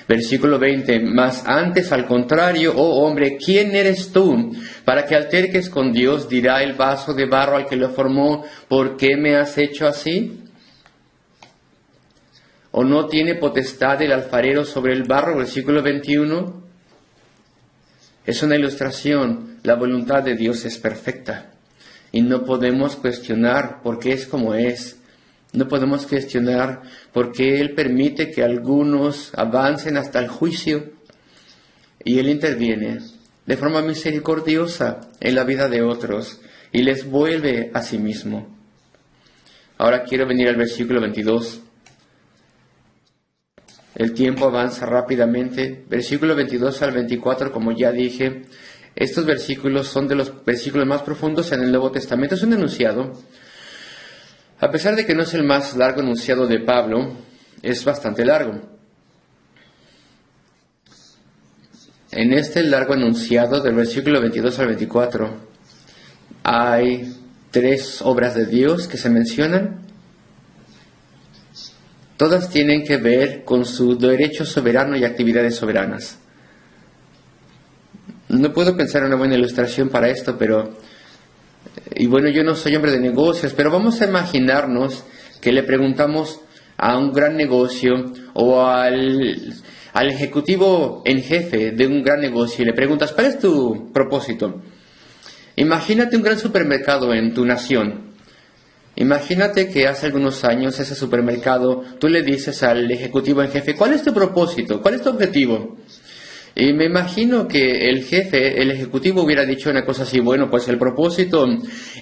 Versículo 20, mas antes al contrario, oh hombre, ¿quién eres tú para que alterques con Dios? Dirá el vaso de barro al que lo formó, ¿por qué me has hecho así? ¿O no tiene potestad el alfarero sobre el barro? Versículo 21. Es una ilustración. La voluntad de Dios es perfecta y no podemos cuestionar por qué es como es. No podemos cuestionar por qué Él permite que algunos avancen hasta el juicio y Él interviene de forma misericordiosa en la vida de otros y les vuelve a sí mismo. Ahora quiero venir al versículo 22. El tiempo avanza rápidamente. Versículo 22 al 24, como ya dije, estos versículos son de los versículos más profundos en el Nuevo Testamento. Es un enunciado. A pesar de que no es el más largo enunciado de Pablo, es bastante largo. En este largo enunciado, del versículo 22 al 24, hay 3 obras de Dios que se mencionan. Todas tienen que ver con su derecho soberano y actividades soberanas. No puedo pensar en una buena ilustración para esto, y bueno, yo no soy hombre de negocios, pero vamos a imaginarnos que le preguntamos a un gran negocio o al ejecutivo en jefe de un gran negocio y le preguntas, ¿cuál es tu propósito? Imagínate un gran supermercado en tu nación. Imagínate que hace algunos años ese supermercado, tú le dices al ejecutivo en jefe, ¿cuál es tu propósito? ¿Cuál es tu objetivo? Y me imagino que el jefe, el ejecutivo hubiera dicho una cosa así, bueno, pues el propósito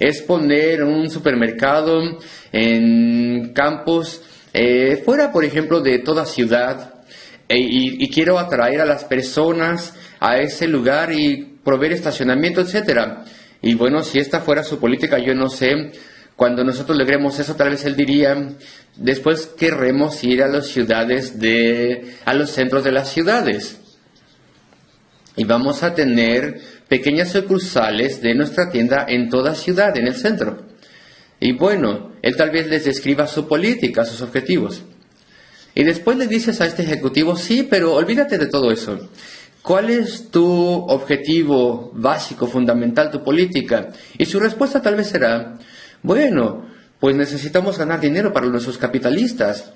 es poner un supermercado en campos fuera, por ejemplo, de toda ciudad y quiero atraer a las personas a ese lugar y proveer estacionamiento, etcétera. Y bueno, si esta fuera su política, yo no sé, cuando nosotros logremos eso, tal vez él diría, después querremos ir a las ciudades a los centros de las ciudades. Y vamos a tener pequeñas sucursales de nuestra tienda en toda ciudad, en el centro. Y bueno, él tal vez les describa su política, sus objetivos. Y después le dices a este ejecutivo, sí, pero olvídate de todo eso. ¿Cuál es tu objetivo básico, fundamental, tu política? Y su respuesta tal vez será, bueno, pues necesitamos ganar dinero para nuestros capitalistas.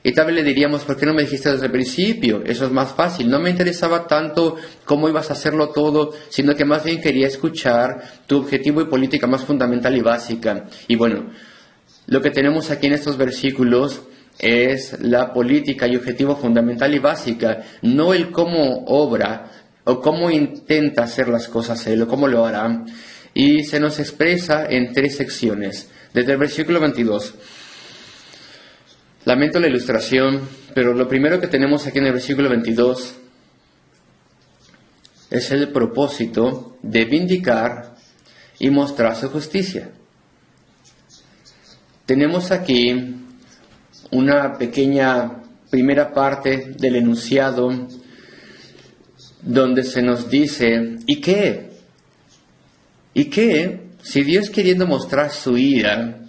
Y tal vez le diríamos, ¿por qué no me dijiste desde el principio? Eso es más fácil. No me interesaba tanto cómo ibas a hacerlo todo, sino que más bien quería escuchar tu objetivo y política más fundamental y básica. Y bueno, lo que tenemos aquí en estos versículos es la política y objetivo fundamental y básica, no el cómo obra o cómo intenta hacer las cosas él o cómo lo hará. Y se nos expresa en 3 secciones. Desde el versículo 22. Lamento la ilustración, pero lo primero que tenemos aquí en el versículo 22 es el propósito de vindicar y mostrar su justicia. Tenemos aquí una pequeña primera parte del enunciado donde se nos dice, ¿y qué? ¿Y qué? Si Dios queriendo mostrar su ira,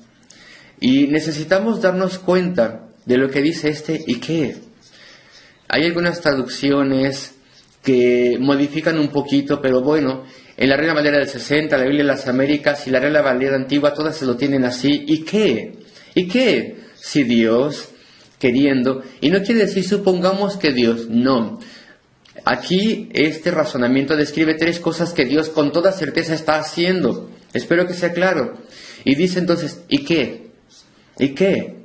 y necesitamos darnos cuenta de lo que dice ¿y qué? Hay algunas traducciones que modifican un poquito, pero bueno, en la Reina Valera del 60, la Biblia de las Américas y la Reina Valera antigua, todas se lo tienen así. ¿Y qué? ¿Y qué? Si Dios queriendo, y no quiere decir supongamos que Dios, no. Aquí este razonamiento describe 3 cosas que Dios con toda certeza está haciendo. Espero que sea claro. Y dice entonces, ¿y qué? ¿Y qué?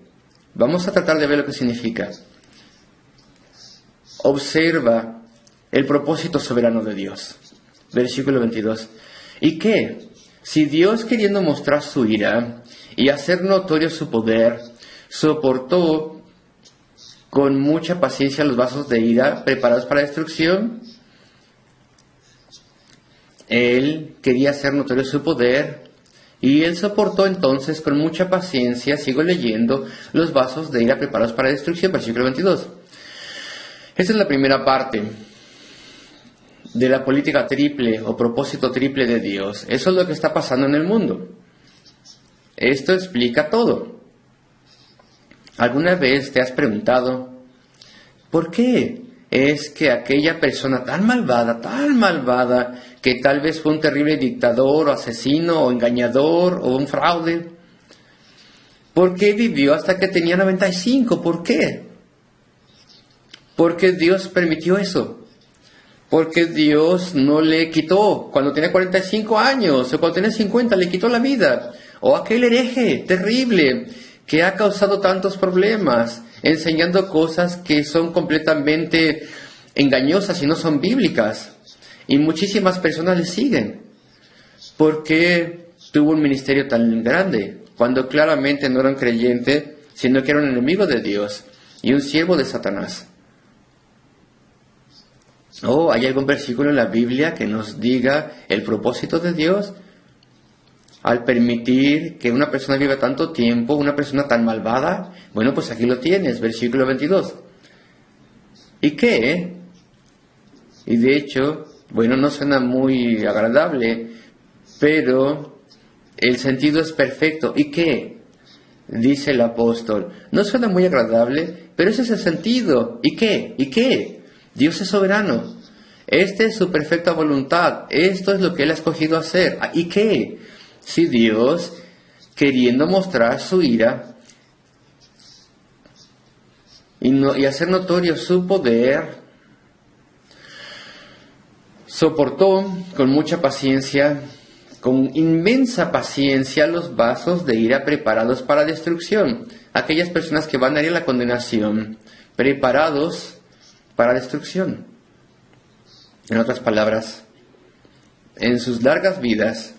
Vamos a tratar de ver lo que significa. Observa el propósito soberano de Dios. Versículo 22. ¿Y qué? Si Dios, queriendo mostrar su ira y hacer notorio su poder, soportó con mucha paciencia los vasos de ira preparados para destrucción. Él quería hacer notorio su poder y él soportó entonces con mucha paciencia, sigo leyendo, los vasos de ira preparados para destrucción, versículo 22. Esta es la primera parte de la política triple o propósito triple de Dios. Eso es lo que está pasando en el mundo. Esto explica todo. ¿Alguna vez te has preguntado, ¿por qué es que aquella persona tan malvada, que tal vez fue un terrible dictador o asesino o engañador o un fraude, ¿por qué vivió hasta que tenía 95? ¿Por qué? Porque Dios permitió eso. Porque Dios no le quitó cuando tenía 45 años o cuando tenía 50, le quitó la vida. O aquel hereje terrible que ha causado tantos problemas, enseñando cosas que son completamente engañosas y no son bíblicas. Y muchísimas personas le siguen. ¿Por qué tuvo un ministerio tan grande? Cuando claramente no era un creyente, sino que era un enemigo de Dios y un siervo de Satanás. ¿Hay algún versículo en la Biblia que nos diga el propósito de Dios al permitir que una persona viva tanto tiempo, una persona tan malvada? Bueno, pues aquí lo tienes, versículo 22. ¿Y qué? Y de hecho, bueno, no suena muy agradable, pero el sentido es perfecto. ¿Y qué? Dice el apóstol. No suena muy agradable, pero ese es el sentido. ¿Y qué? ¿Y qué? Dios es soberano. Esta es su perfecta voluntad. Esto es lo que Él ha escogido hacer. ¿Y qué? Si Dios, queriendo mostrar su ira y hacer notorio su poder, soportó con mucha paciencia, con inmensa paciencia, los vasos de ira preparados para destrucción. Aquellas personas que van a ir a la condenación, preparados para destrucción. En otras palabras, en sus largas vidas,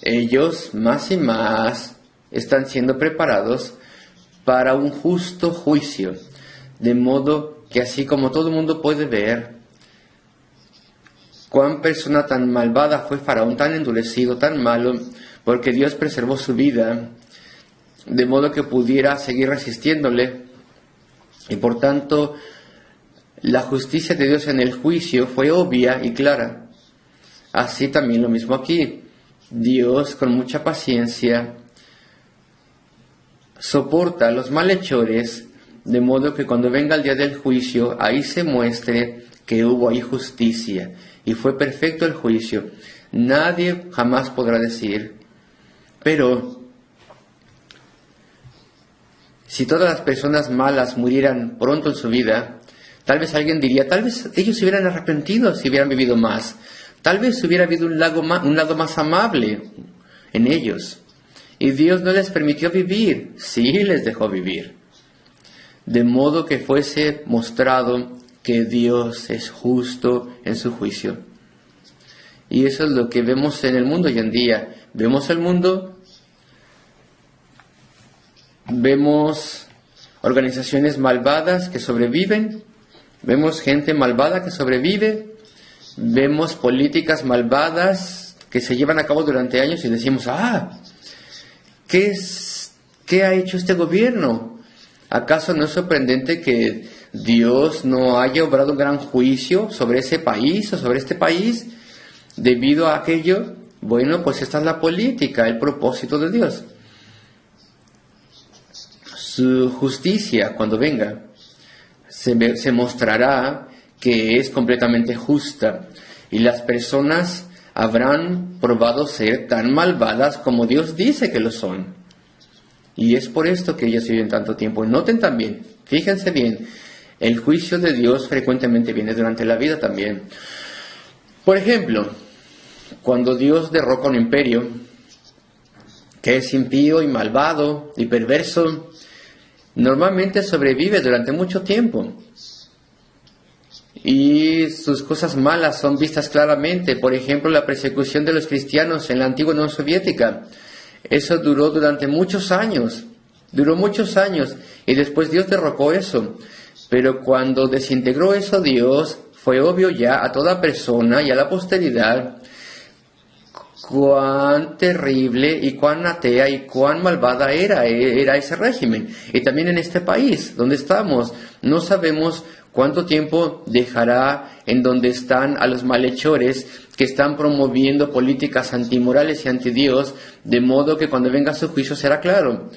ellos más y más están siendo preparados para un justo juicio. De modo que así como todo el mundo puede ver cuán persona tan malvada fue Faraón, tan endurecido, tan malo, porque Dios preservó su vida, de modo que pudiera seguir resistiéndole, y por tanto la justicia de Dios en el juicio fue obvia y clara. Así también lo mismo aquí. Dios, con mucha paciencia, soporta a los malhechores, de modo que cuando venga el día del juicio, ahí se muestre que hubo ahí justicia. Y fue perfecto el juicio. Nadie jamás podrá decir, pero si todas las personas malas murieran pronto en su vida, tal vez alguien diría, tal vez ellos se hubieran arrepentido si hubieran vivido más. Tal vez hubiera habido un lado más amable en ellos. Y Dios no les permitió vivir. Sí les dejó vivir. De modo que fuese mostrado que Dios es justo en su juicio. Y eso es lo que vemos en el mundo hoy en día. Vemos el mundo, vemos organizaciones malvadas que sobreviven, vemos gente malvada que sobrevive, vemos políticas malvadas que se llevan a cabo durante años y decimos, ¿qué ha hecho este gobierno? ¿Acaso no es sorprendente que Dios no haya obrado un gran juicio sobre ese país o sobre este país debido a aquello? Bueno, pues esta es la política, el propósito de Dios. Su justicia, cuando venga, se mostrará que es completamente justa, y las personas habrán probado ser tan malvadas como Dios dice que lo son. Y es por esto que ellos viven tanto tiempo. Noten también, fíjense bien, el juicio de Dios frecuentemente viene durante la vida también. Por ejemplo, cuando Dios derroca un imperio que es impío y malvado y perverso, normalmente sobrevive durante mucho tiempo. Y sus cosas malas son vistas claramente. Por ejemplo, la persecución de los cristianos en la antigua Unión Soviética. Eso duró durante muchos años. Duró muchos años. Y después Dios derrocó eso. Pero cuando desintegró eso Dios, fue obvio ya a toda persona y a la posteridad cuán terrible y cuán atea y cuán malvada era ese régimen. Y también en este país donde estamos, no sabemos cuánto tiempo dejará en donde están a los malhechores que están promoviendo políticas antimorales y antidios, de modo que cuando venga su juicio será claro.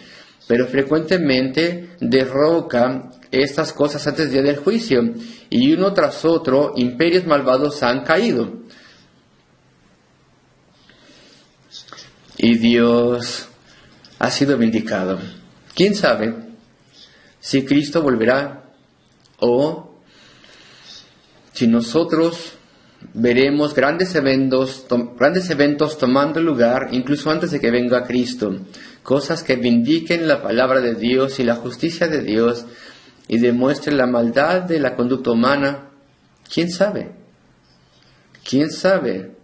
Pero frecuentemente derroca estas cosas antes del día del juicio, y uno tras otro imperios malvados han caído. Y Dios ha sido vindicado. ¿Quién sabe si Cristo volverá o si nosotros veremos grandes eventos tomando lugar incluso antes de que venga Cristo? Cosas que vindiquen la palabra de Dios y la justicia de Dios y demuestren la maldad de la conducta humana. ¿Quién sabe? ¿Quién sabe?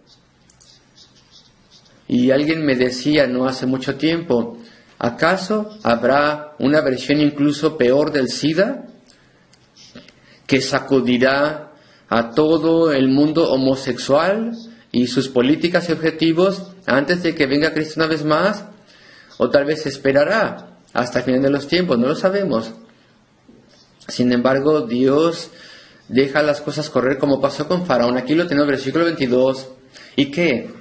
Y alguien me decía no hace mucho tiempo, ¿acaso habrá una versión incluso peor del SIDA que sacudirá a todo el mundo homosexual y sus políticas y objetivos antes de que venga Cristo una vez más? O tal vez esperará hasta el final de los tiempos, no lo sabemos. Sin embargo, Dios deja las cosas correr como pasó con Faraón. Aquí lo tenemos, versículo 22. ¿Y qué?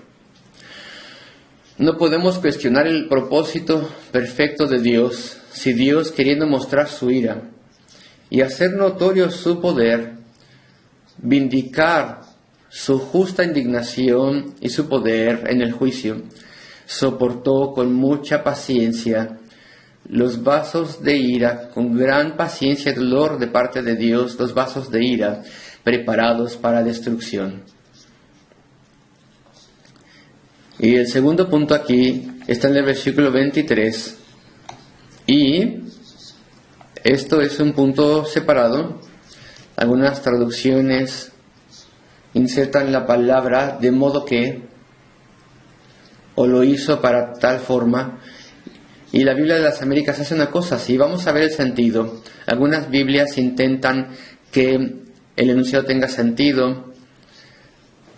No podemos cuestionar el propósito perfecto de Dios si Dios, queriendo mostrar su ira y hacer notorio su poder, vindicar su justa indignación y su poder en el juicio, soportó con mucha paciencia los vasos de ira, con gran paciencia y dolor de parte de Dios, los vasos de ira preparados para destrucción. Y el segundo punto aquí está en el versículo 23. Y esto es un punto separado. Algunas traducciones insertan la palabra de modo que, o lo hizo para tal forma. Y la Biblia de las Américas hace una cosa así. Vamos a ver el sentido. Algunas Biblias intentan que el enunciado tenga sentido.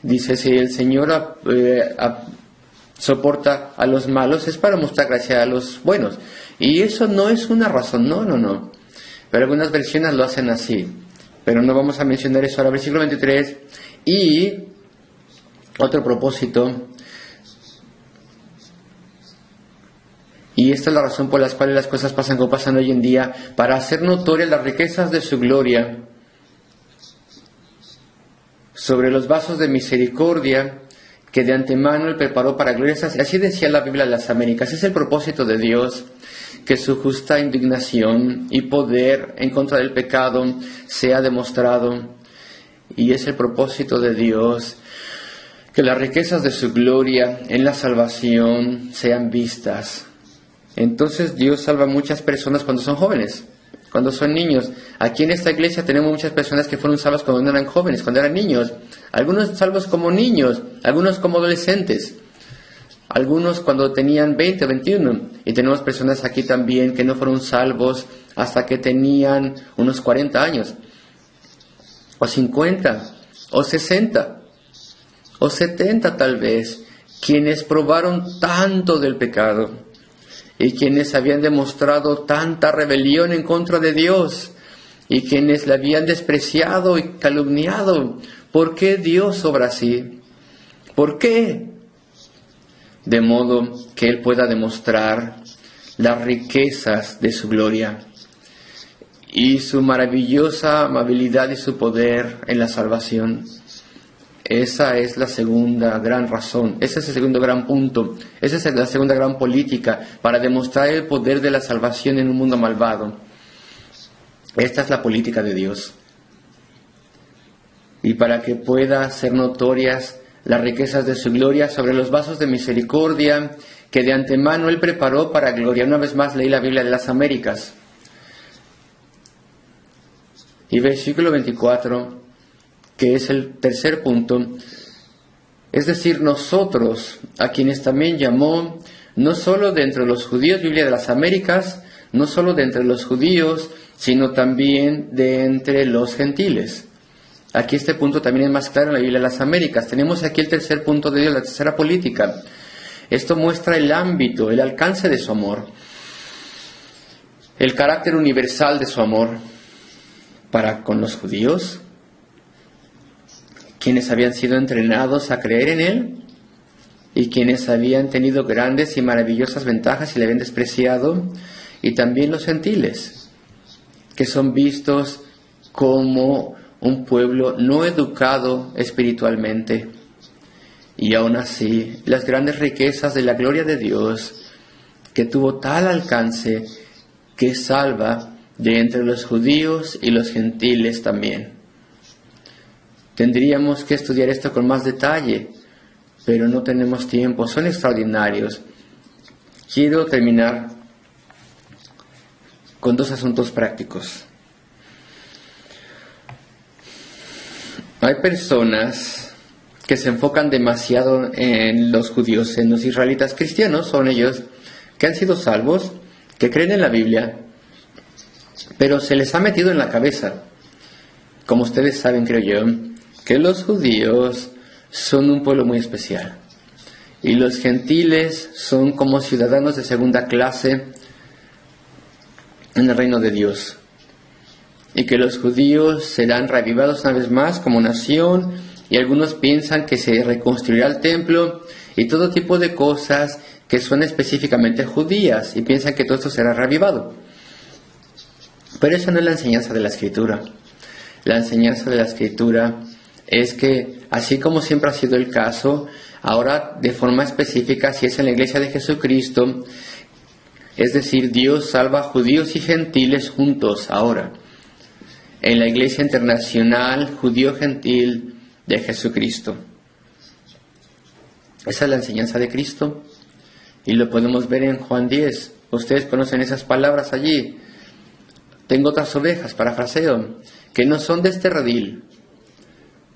Dice, si el Señor soporta a los malos, es para mostrar gracia a los buenos. Y eso no es una razón, no. Pero algunas versiones lo hacen así. Pero no vamos a mencionar eso ahora. Versículo 23. Y otro propósito. Y esta es la razón por la cual las cosas pasan como pasan hoy en día, para hacer notorias las riquezas de su gloria sobre los vasos de misericordia que de antemano Él preparó para gloria. Así decía la Biblia de las Américas. Es el propósito de Dios, que su justa indignación y poder en contra del pecado sea demostrado. Y es el propósito de Dios que las riquezas de su gloria en la salvación sean vistas. Entonces Dios salva a muchas personas cuando son jóvenes, cuando son niños. Aquí en esta iglesia tenemos muchas personas que fueron salvas cuando no eran jóvenes, cuando eran niños. Algunos salvos como niños, algunos como adolescentes, algunos cuando tenían 20 o 21. Y tenemos personas aquí también que no fueron salvos hasta que tenían unos 40 años, o 50, o 60, o 70 tal vez, quienes probaron tanto del pecado y quienes habían demostrado tanta rebelión en contra de Dios y quienes le habían despreciado y calumniado. ¿Por qué Dios obra así? ¿Por qué? De modo que Él pueda demostrar las riquezas de su gloria y su maravillosa amabilidad y su poder en la salvación. Esa es la segunda gran razón, ese es el segundo gran punto, esa es la segunda gran política para demostrar el poder de la salvación en un mundo malvado. Esta es la política de Dios. Y para que pueda ser notorias las riquezas de su gloria sobre los vasos de misericordia que de antemano Él preparó para gloria. Una vez más leí la Biblia de las Américas. Y versículo 24, que es el tercer punto, es decir, nosotros, a quienes también llamó, no solo de entre los judíos, Biblia de las Américas, no solo de entre los judíos, sino también de entre los gentiles. Aquí este punto también es más claro en la Biblia de las Américas. Tenemos aquí el tercer punto de Dios, la tercera política. Esto muestra el ámbito, el alcance de su amor, el carácter universal de su amor para con los judíos, quienes habían sido entrenados a creer en Él y quienes habían tenido grandes y maravillosas ventajas y le habían despreciado, y también los gentiles. que son vistos como un pueblo no educado espiritualmente. Y aún así, las grandes riquezas de la gloria de Dios, que tuvo tal alcance que salva de entre los judíos y los gentiles también. Tendríamos que estudiar esto con más detalle, pero no tenemos tiempo. Son extraordinarios. Quiero terminar con dos asuntos prácticos. Hay personas que se enfocan demasiado en los judíos, en los israelitas cristianos, son ellos que han sido salvos, que creen en la Biblia, pero se les ha metido en la cabeza, como ustedes saben, creo yo, que los judíos son un pueblo muy especial y los gentiles son como ciudadanos de segunda clase en el reino de Dios, y que los judíos serán reavivados una vez más como nación, y algunos piensan que se reconstruirá el templo y todo tipo de cosas que son específicamente judías, y piensan que todo esto será reavivado. Pero esa no es la enseñanza de la Escritura. La enseñanza de la Escritura es que, así como siempre ha sido el caso, ahora de forma específica, si es en la iglesia de Jesucristo, es decir, Dios salva a judíos y gentiles juntos ahora, en la iglesia internacional judío-gentil de Jesucristo. Esa es la enseñanza de Cristo, y lo podemos ver en Juan 10. Ustedes conocen esas palabras allí. Tengo otras ovejas, parafraseo, que no son de este redil,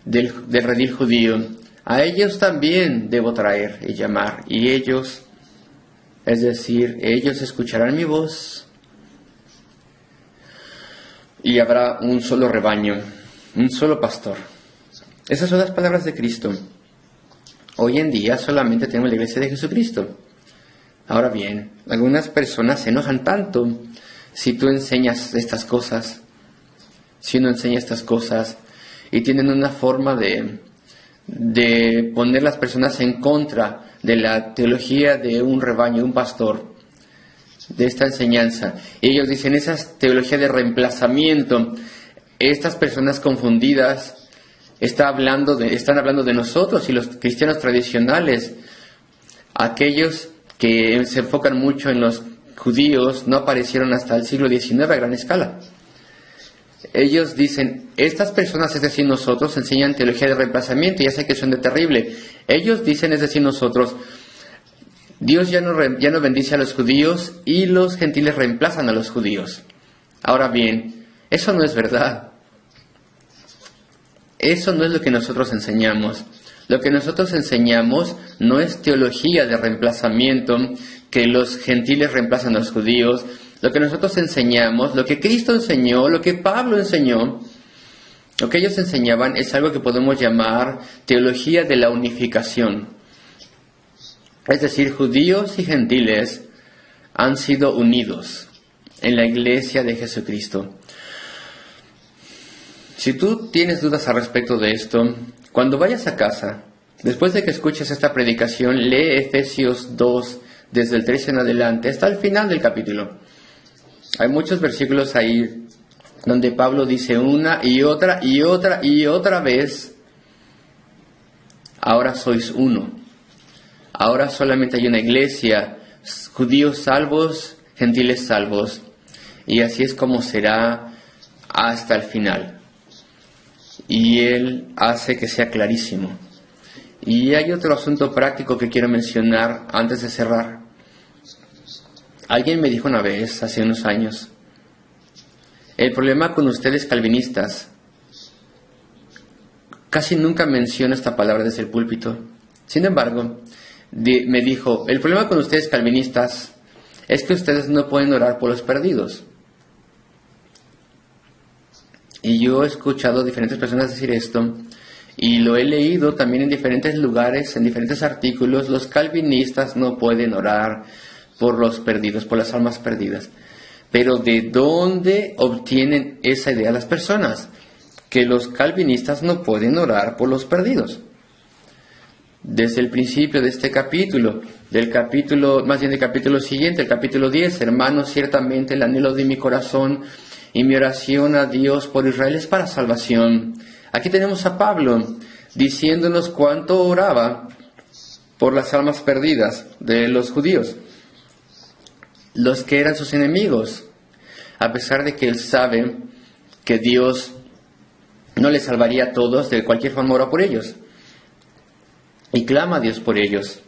del redil judío. A ellos también debo traer y llamar, y ellos, es decir, ellos escucharán mi voz, y habrá un solo rebaño, un solo pastor. Esas son las palabras de Cristo. Hoy en día solamente tenemos la iglesia de Jesucristo. Ahora bien, algunas personas se enojan tanto si tú enseñas estas cosas, si uno enseña estas cosas, y tienen una forma de poner las personas en contra de la teología de un rebaño, de un pastor, de esta enseñanza. Y ellos dicen, esa teología de reemplazamiento, estas personas confundidas están hablando de nosotros y los cristianos tradicionales. Aquellos que se enfocan mucho en los judíos no aparecieron hasta el siglo XIX a gran escala. Ellos dicen, estas personas, es decir, nosotros, enseñan teología de reemplazamiento, ya sé que suena terrible. Ellos dicen, es decir, nosotros, Dios ya no bendice a los judíos y los gentiles reemplazan a los judíos. Ahora bien, eso no es verdad. Eso no es lo que nosotros enseñamos. Lo que nosotros enseñamos no es teología de reemplazamiento, que los gentiles reemplazan a los judíos. Lo que nosotros enseñamos, lo que Cristo enseñó, lo que Pablo enseñó, lo que ellos enseñaban es algo que podemos llamar teología de la unificación. Es decir, judíos y gentiles han sido unidos en la iglesia de Jesucristo. Si tú tienes dudas al respecto de esto, cuando vayas a casa, después de que escuches esta predicación, lee Efesios 2, desde el 13 en adelante, hasta el final del capítulo. Hay muchos versículos ahí donde Pablo dice una y otra y otra y otra vez, ahora sois uno. Ahora solamente hay una iglesia, judíos salvos, gentiles salvos. Y así es como será hasta el final. Y él hace que sea clarísimo. Y hay otro asunto práctico que quiero mencionar antes de cerrar. Alguien me dijo una vez, hace unos años, el problema con ustedes calvinistas, casi nunca menciono esta palabra desde el púlpito. Sin embargo, me dijo, el problema con ustedes calvinistas es que ustedes no pueden orar por los perdidos. Y yo he escuchado a diferentes personas decir esto, y lo he leído también en diferentes lugares, en diferentes artículos. Los calvinistas no pueden orar por los perdidos, por las almas perdidas. Pero ¿de dónde obtienen esa idea las personas? Que los calvinistas no pueden orar por los perdidos. Desde el principio de este capítulo, del capítulo siguiente, el capítulo 10, hermanos, ciertamente el anhelo de mi corazón y mi oración a Dios por Israel es para salvación. Aquí tenemos a Pablo diciéndonos cuánto oraba por las almas perdidas de los judíos, los que eran sus enemigos, a pesar de que él sabe que Dios no les salvaría a todos, de cualquier forma ora por ellos y clama a Dios por ellos.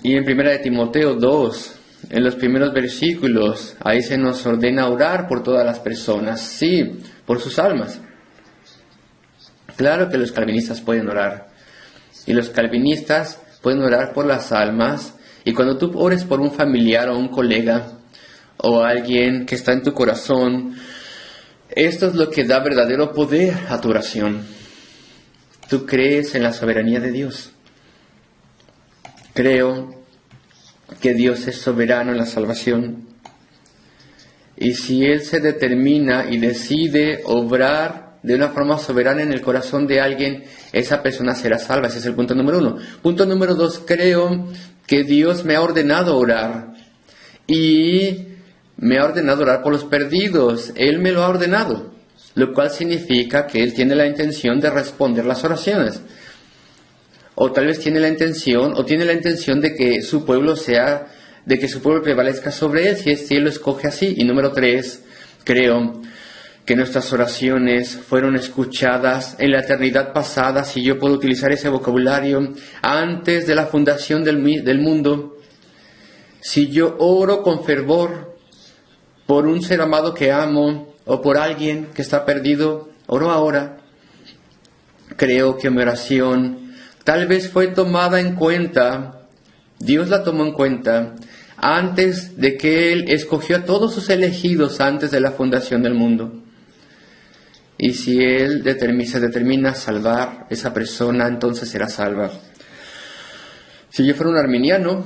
Y en 1 de Timoteo 2, en los primeros versículos, ahí se nos ordena orar por todas las personas, sí, por sus almas. Claro que los calvinistas pueden orar, y los calvinistas pueden orar por las almas, y cuando tú ores por un familiar o un colega, o alguien que está en tu corazón, esto es lo que da verdadero poder a tu oración. Tú crees en la soberanía de Dios. Creo que Dios es soberano en la salvación. Y si Él se determina y decide obrar de una forma soberana en el corazón de alguien, esa persona será salva. Ese es el punto número 1. Punto número 2, creo que Dios me ha ordenado orar. Y me ha ordenado orar por los perdidos. Él me lo ha ordenado. Lo cual significa que Él tiene la intención de responder las oraciones. O tal vez tiene la intención de que su pueblo prevalezca sobre Él, si Él lo escoge así. Y número 3, creo que nuestras oraciones fueron escuchadas en la eternidad pasada, si yo puedo utilizar ese vocabulario, antes de la fundación del mundo. Si yo oro con fervor por un ser amado que amo, o por alguien que está perdido, oro ahora. Creo que mi oración tal vez fue tomada en cuenta, Dios la tomó en cuenta, antes de que Él escogió a todos sus elegidos antes de la fundación del mundo. Y si Él se determina salvar a esa persona, entonces será salva. Si yo fuera un arminiano,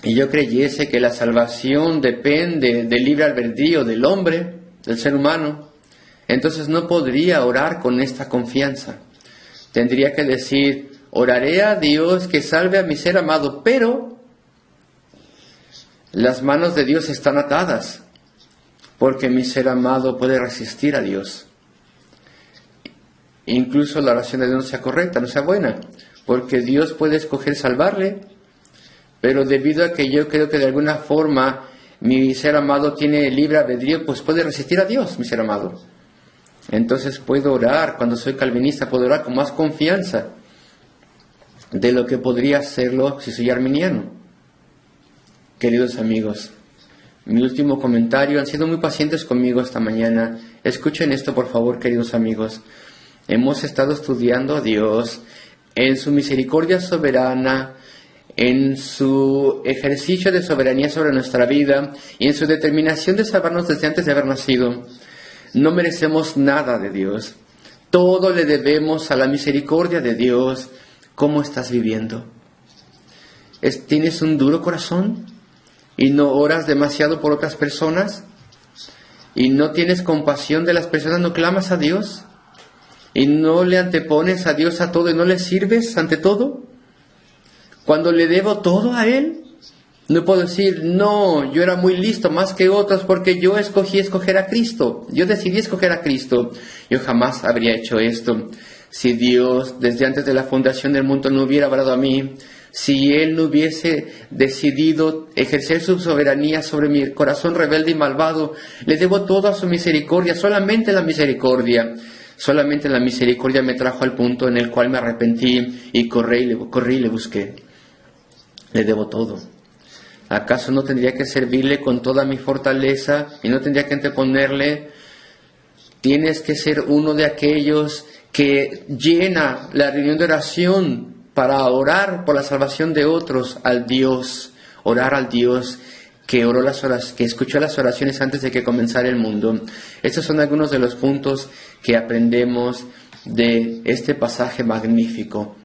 y yo creyese que la salvación depende del libre albedrío del hombre, del ser humano, entonces no podría orar con esta confianza. Tendría que decir, oraré a Dios que salve a mi ser amado, pero las manos de Dios están atadas, porque mi ser amado puede resistir a Dios. Incluso la oración de Dios no sea correcta, no sea buena, porque Dios puede escoger salvarle, pero debido a que yo creo que de alguna forma mi ser amado tiene libre albedrío, pues puede resistir a Dios, mi ser amado. Entonces puedo orar, cuando soy calvinista, puedo orar con más confianza de lo que podría hacerlo si soy arminiano. Queridos amigos, mi último comentario, han sido muy pacientes conmigo esta mañana. Escuchen esto, por favor, queridos amigos. Hemos estado estudiando a Dios en su misericordia soberana, en su ejercicio de soberanía sobre nuestra vida y en su determinación de salvarnos desde antes de haber nacido. No merecemos nada de Dios. Todo le debemos a la misericordia de Dios. ¿Cómo estás viviendo? ¿Tienes un duro corazón y no oras demasiado por otras personas? ¿Y no tienes compasión de las personas? ¿No clamas a Dios? ¿Y no le antepones a Dios a todo y no le sirves ante todo? Cuando le debo todo a Él, no puedo decir, no, yo era muy listo más que otros porque yo escogí escoger a Cristo. Yo decidí escoger a Cristo. Yo jamás habría hecho esto. Si Dios, desde antes de la fundación del mundo, no hubiera hablado a mí, si Él no hubiese decidido ejercer su soberanía sobre mi corazón rebelde y malvado, le debo todo a su misericordia, solamente la misericordia. Solamente la misericordia me trajo al punto en el cual me arrepentí y corrí y le busqué. Le debo todo. ¿Acaso no tendría que servirle con toda mi fortaleza y no tendría que anteponerle? Tienes que ser uno de aquellos que llena la reunión de oración para orar por la salvación de otros al Dios, orar al Dios que escuchó las oraciones antes de que comenzara el mundo. Estos son algunos de los puntos que aprendemos de este pasaje magnífico.